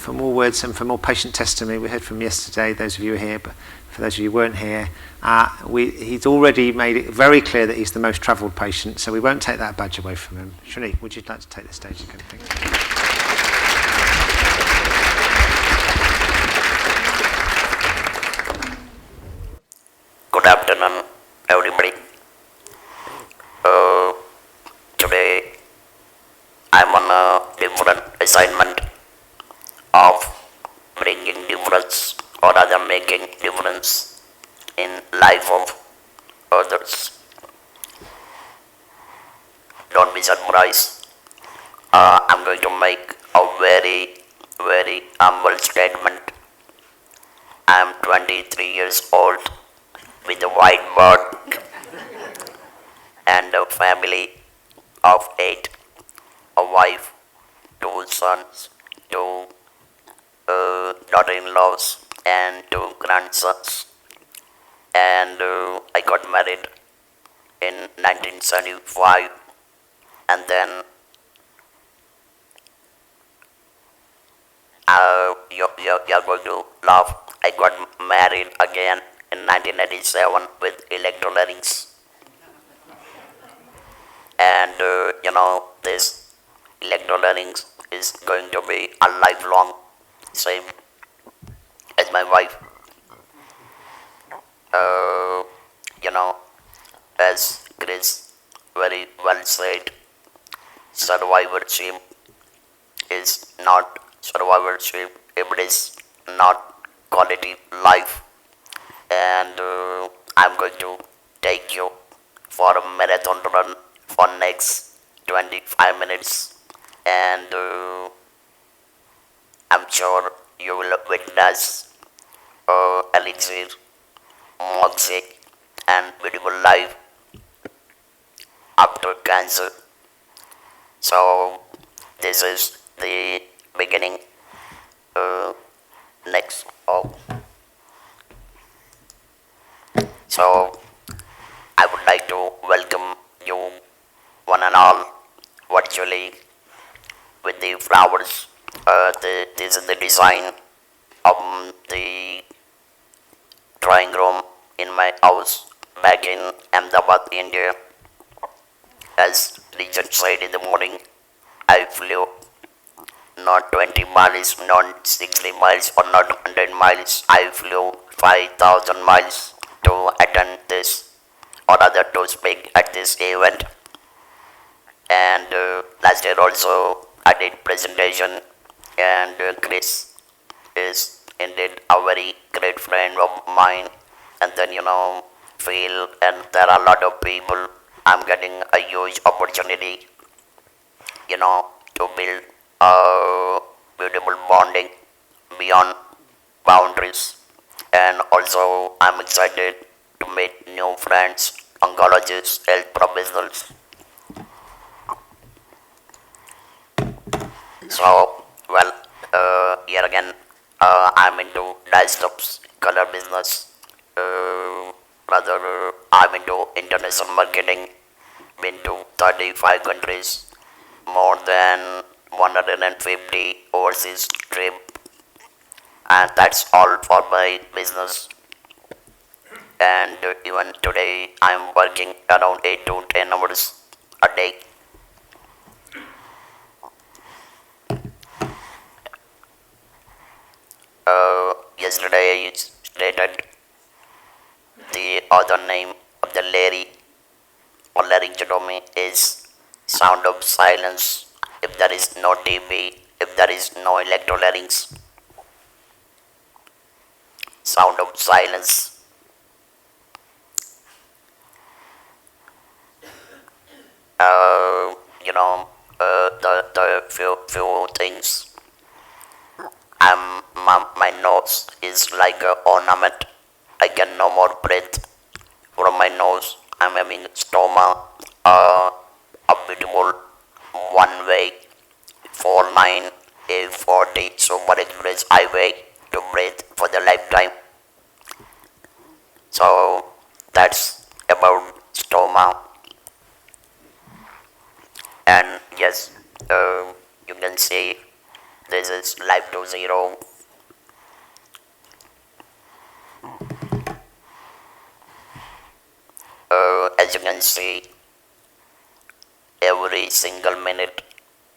for more words and for more patient testimony. We heard from yesterday, those of you who are here, but for those of you who weren't here, he's already made it very clear that he's the most travelled patient, so we won't take that badge away from him. Shrenik, would you like to take the stage again? Thank you. Good afternoon, everybody. Today I'm on a different assignment of bringing difference or rather making difference in life of others. Don't be surprised. I'm going to make a very, very humble statement. I'm 23 years old with a white beard and a family of 8, a wife, 2 sons, 2 daughter-in-laws and 2 grandsons. And I got married in 1975, and then you're going to laugh. I got married again in 1987 with electrolytics. And this electrolytics is going to be a lifelong, same as my wife. As Chris very well said, survivorship is not survivorship, it is not quality life. And I'm going to take you for a marathon run for next 25 minutes, and I'm sure you will witness elixir, moxie and beautiful life after cancer. So this is the beginning. Next. So I would like to welcome you one and all virtually with the flowers. This is the design of the drawing room in my house back in Ahmedabad, India. As Richard said in the morning, I flew not 20 miles, not 60 miles or not 100 miles. I flew 5,000 miles to attend this, or rather to speak at this event. And last year also I did presentation, and Chris is indeed a very great friend of mine. And then feel, and there are a lot of people. I'm getting a huge opportunity to build a beautiful bonding beyond boundaries. And also I'm excited to meet new friends, oncologists, health professionals. So, well, here again, I'm into desktops, color business. I'm into international marketing. Been to 35 countries, more than 150 overseas trip, and that's all for my business. And even today, I'm working around 8 to 10 hours a day. Yesterday I stated the other name of the Larry or laryngotomy is sound of silence. If there is no TB, if there is no electrolarynx, sound of silence. The few things. My nose is like an ornament. I get no more breath from my nose. I'm having stoma, a beautiful one-way 49 A40 super express highway to breathe for the lifetime. So that's about stoma. And yes, you can see This is Life to Zero. As you can see, every single minute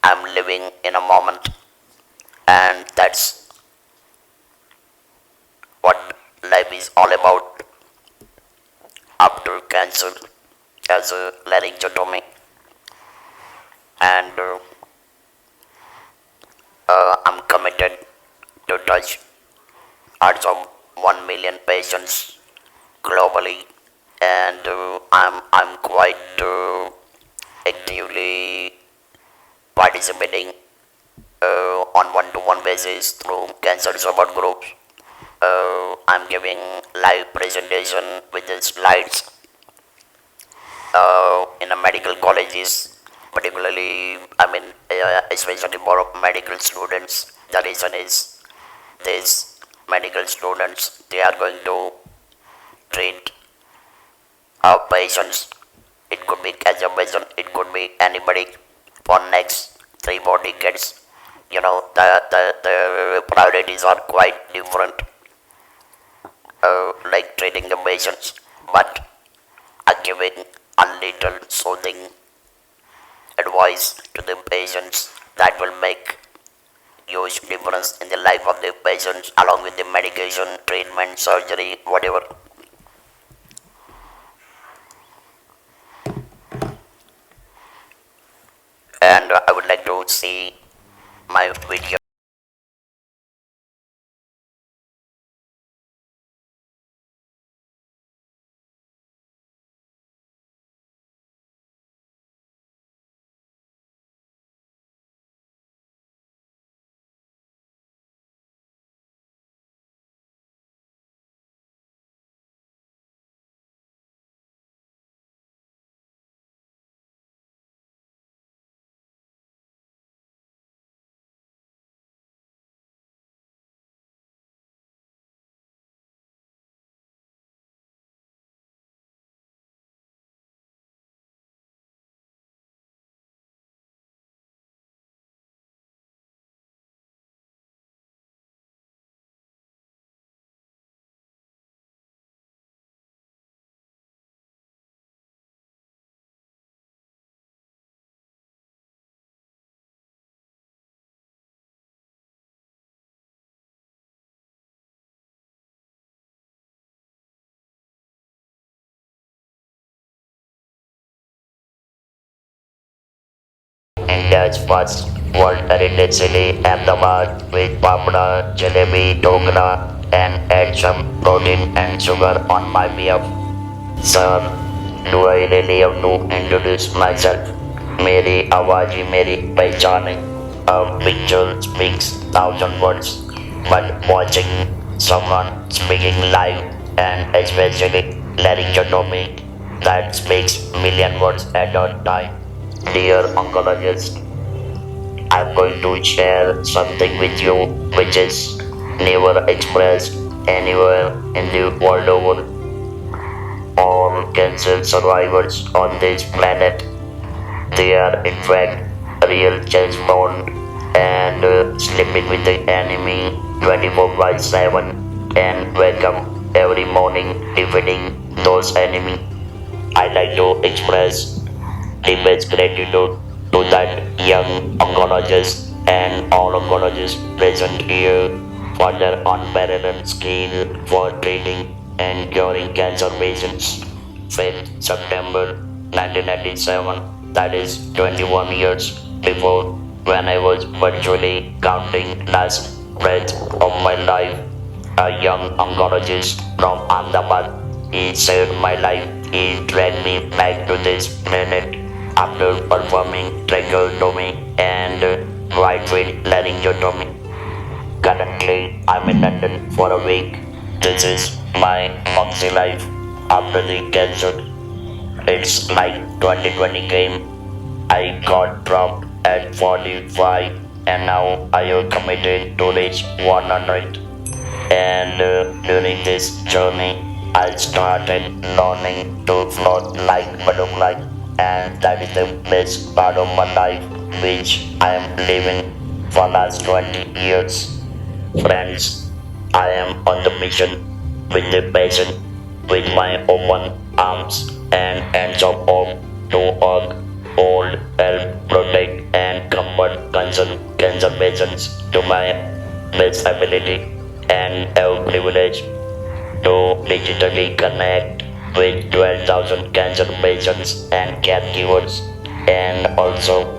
I'm living in a moment, and that's what life is all about. After cancer, as a laryngotomy, and I'm committed to touch hearts of 1 million patients globally, and I'm quite actively participating on one-to-one basis through cancer support groups. I'm giving live presentation with the slides in the medical colleges, particularly, especially for medical students. The reason is these medical students, they are going to treat our patients. It could be cancer patient, it could be anybody for next 3 4 decades. The priorities are quite different, like treating the patients, but are giving a little soothing advice to the patients that will make huge difference in the life of the patients, along with the medication, treatment, surgery, whatever. And I would like to see my video. India's first World Heritage City, Ahmedabad, with papda, jalebi, dokla, and add some protein and sugar on my behalf. Sir, do I really have to introduce myself? मेरी आवाज ही मेरी पहचान है. A picture speaks thousand words, but watching someone speaking live, and especially laryngotomy, that speaks million words at a time. Dear oncologist, I'm going to share something with you which is never expressed anywhere in the world over. All cancer survivors on this planet, they are in fact real chest bound and sleeping with the enemy 24 by 7 and wake up every morning defeating those enemy. I like to express deepest gratitude to that young oncologist and all oncologists present here for their unparalleled skill for treating and curing cancer patients. 5th September 1997, that is 21 years before, when I was virtually counting last breath of my life, a young oncologist from Ahmedabad, he saved my life. He dragged me back to this planet after performing tracheotomy and right field laryngotomy. Currently, I'm in London for a week. This is my moxie life after the cancer. It's like 2020 came. I got dropped at 45 and now I am committed to reach 100. And during this journey, I started learning to float like butterfly, and that is the best part of my life, which I am living for last 20 years. Friends, I am on the mission with the passion, with my open arms and hands of hope to hug, hold, help, protect and comfort cancer patients to my best ability and have privilege to digitally connect with 12,000 cancer patients and caregivers and also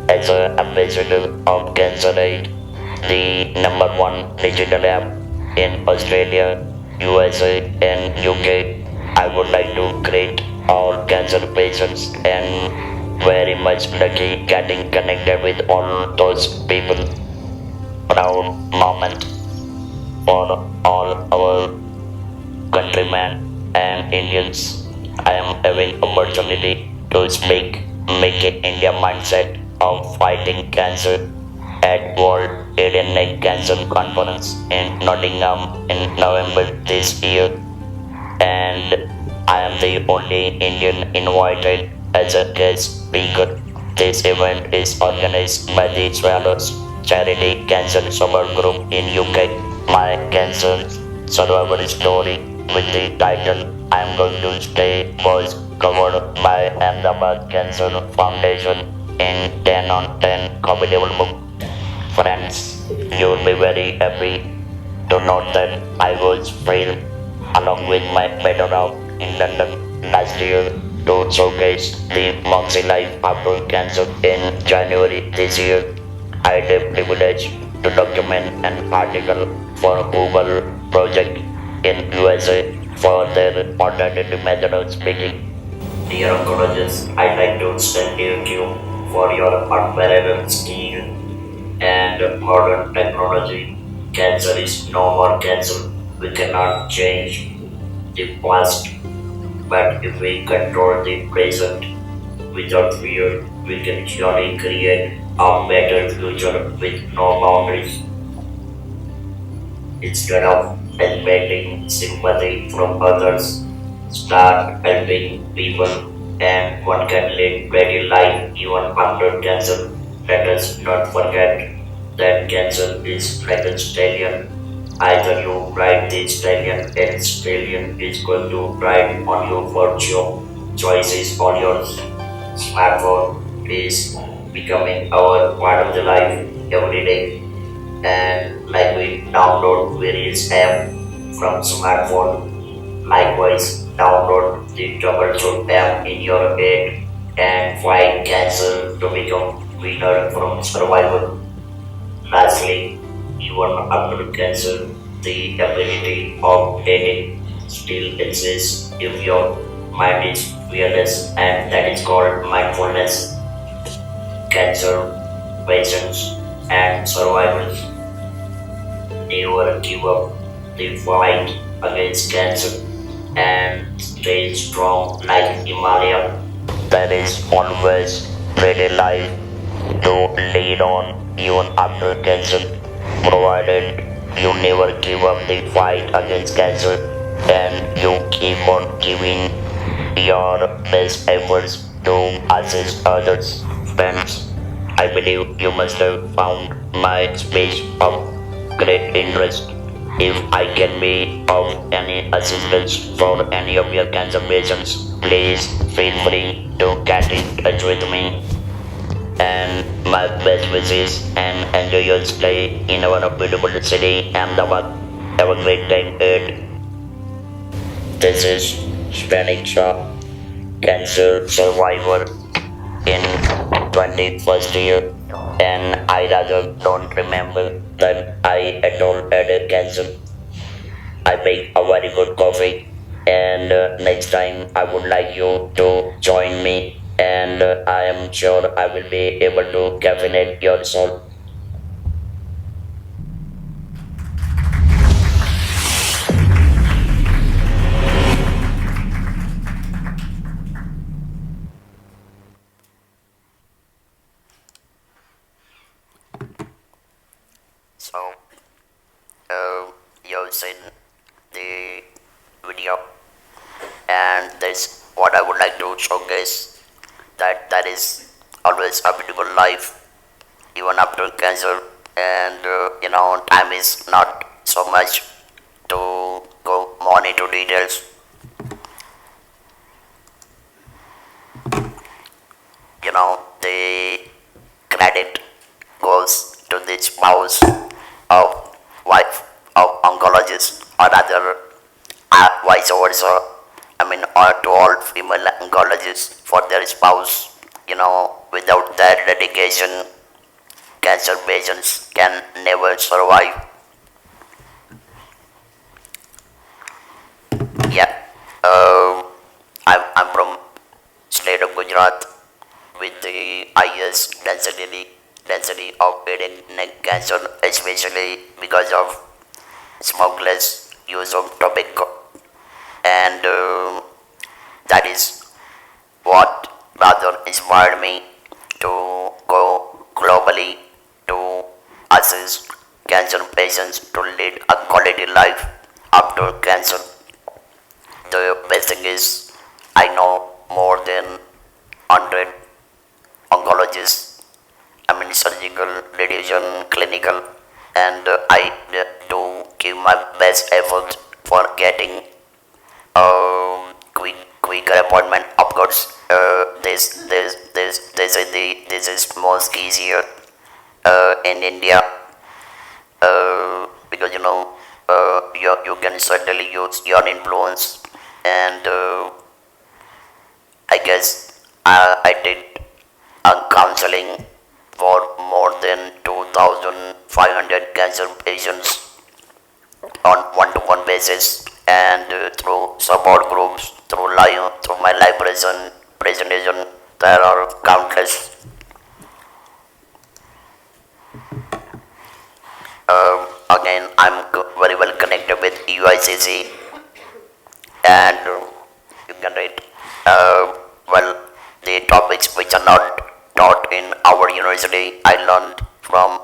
as an ambassador of CancerAid, the number one digital app in Australia, USA, and UK. I would like to greet all cancer patients and very much lucky getting connected with all those people. Proud moment for all our countrymen and Indians. I am having opportunity to speak, make it India mindset of fighting cancer at World Alien Neck Cancer Conference in Nottingham in November this year, and I am the only Indian invited as a guest speaker. This event is organized by the Swallows Charity Cancer Support Group in UK. My cancer survivor story with the title I am going to stay was covered by Ahmedabad Cancer Foundation in 10 on 10 compatible book. Friends, you will be very happy to note that I was thrilled along with my better half in London last year to showcase the Moxie Life after cancer in January this year. I had the privilege to document an article for Google project in USA for their alternative method of speaking. Dear oncologists, I'd like to thank you for your unparalleled skill and modern technology. Cancer is no more cancer. We cannot change the past, but if we control the present without fear, we can surely create a better future with no boundaries. Instead of expecting sympathy from others, start helping people, and one can lead better life even after cancer. Let us not forget that cancer is like a stallion. Either you ride the stallion and stallion is going to ride on you for sure. Choice is all yours. Smartphone is becoming our part of the life every day, and like we download various app from smartphone, likewise download the troubleshoot app in your head and fight cancer to become winner from survival. Lastly, even after cancer, the ability of dating still exists if your mind is fearless, and that is called mindfulness. Cancer patients and survivors never give up the fight against cancer and stay strong like Himalaya. There is always ready life to lead on even after cancer, provided you never give up the fight against cancer and you keep on giving your best efforts to assist others. Friends, I believe you must have found my speech of great interest. If I can be of any assistance for any of your cancer patients, please feel free to get in touch with me. And my best wishes and enjoy your stay in our beautiful city, Ahmedabad. Have a great time ahead. This is Shrenik Shah, cancer survivor in 21st year, and I rather don't remember that I at all had a cancer. I make a very good coffee, and next time I would like you to join me, and I am sure I will be able to caffeinate your soul. So, you've seen the video, and that's what I would like to showcase. That is always a beautiful life even after cancer, and time is not so much to go more into details. The credit goes to the spouse of wife of oncologist, or rather vice versa. Or to all female oncologists for their spouse. Without their dedication, cancer patients can never survive. Yeah, I'm from state of Gujarat with the highest density of head and neck cancer, especially because of smokeless use of tobacco, and that is what rather inspired me to go globally to assist cancer patients to lead a quality life after cancer. The best thing is I know more than 100 oncologists, surgical, radiation, clinical, and I do give my best effort for getting quicker appointment. Of course, this is most easier in India because you can certainly use your influence, and I guess I did counseling for more than 2,500 cancer patients on one-to-one basis, and through support groups, through my live presentation, there are countless. Again, I'm very well connected with UICC, and you can read. Well, the topics which are not taught in our university, I learned from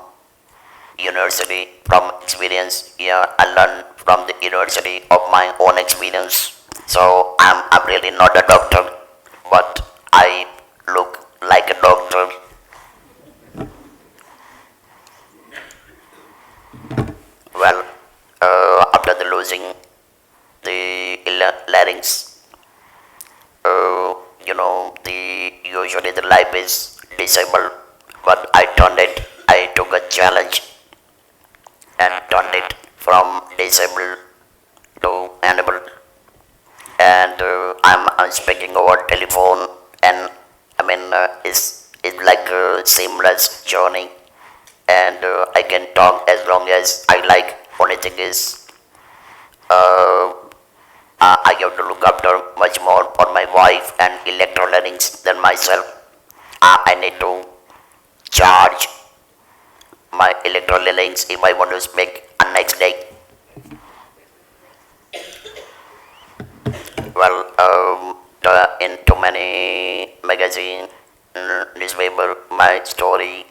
university, from experience. Yeah, I learned from the university of my own experience. So I'm really not a doctor, but I look like a doctor. Well, after the losing the larynx, the usually the life is disabled, but I turned it. I took a challenge and turned it from disabled to enable, and I'm speaking over telephone, and it's like a seamless journey, and I can talk as long as I like. Only thing is, I have to look after much more for my wife and electrolytics than myself. I need to charge my electrolytics if I want to speak next day. Well, in too many magazine, newspaper, my story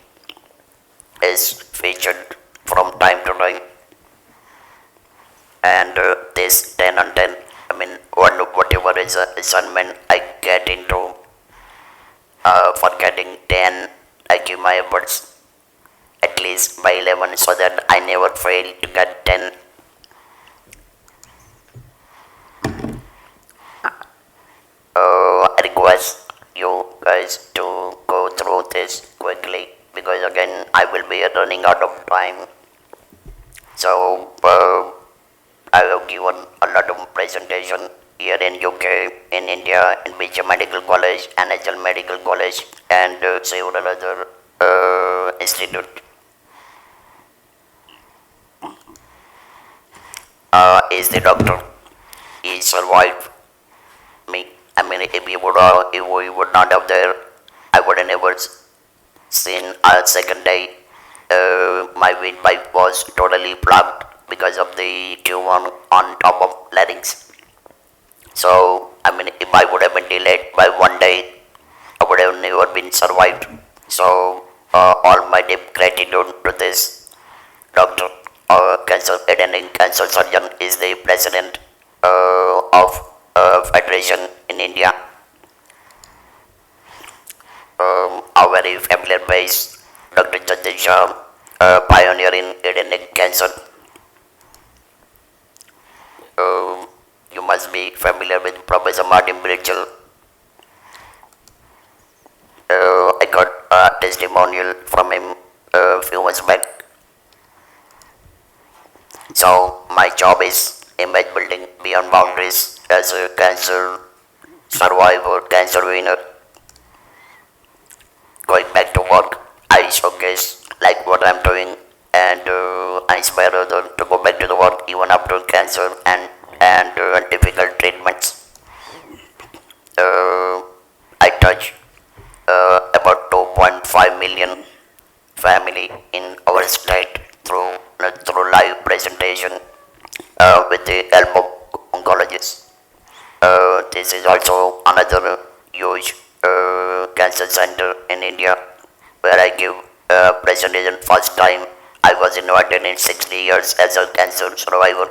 is featured from time to time, and this 10 on 10. Whatever is a assignment I get into, for getting 10, I give my efforts at least by 11 so that I never fail to get 10. I request you guys to go through this quickly because again I will be running out of time. So I have given a lot of presentation here in UK, in India, in BJ Medical College, NHL Medical College, and several other institute. Is the doctor? He survived me. If we would not have there, I would have never seen a second day. My windpipe was totally blocked because of the tumor on top of larynx. So, if I would have been delayed by one day, I would have never been survived. So, all my deep gratitude to this doctor, cancer attending cancer surgeon is the president of federation in India. A very familiar face Dr. Shrenik Shah, a pioneer in head and neck cancer. You must be familiar with Professor Martin Bridgel. I got a testimonial from him a few months back. So my job is image building beyond boundaries as a cancer survivor, cancer winner. Going back to work, I showcase like what I'm doing, and I inspire others to go back to the work even after cancer and difficult treatments. I touch about 2.5 million family in our state through live presentation with the help of oncologists. This is also another huge cancer center in India where I give presentation first time. I was invited in 60 years as a cancer survivor.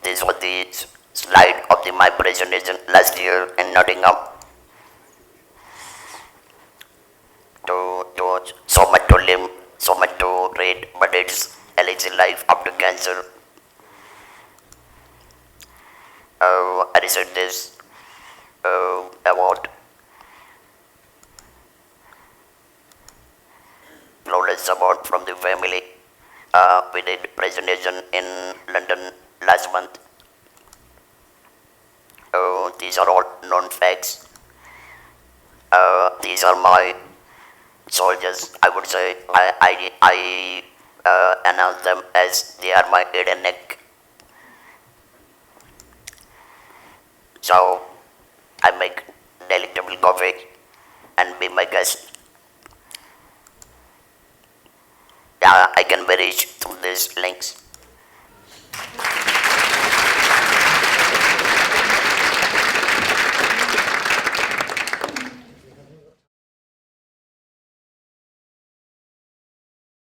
This was the slide of my presentation last year in Nottingham. So much to live, so much to read, but it's LHC life after cancer. I received this award, flawless award from the family. We did presentation in London last month. These are all known facts. These are my soldiers. I would say I announce them as they are my head and neck. So I make delectable coffee and be my guest. I can be reached through these links.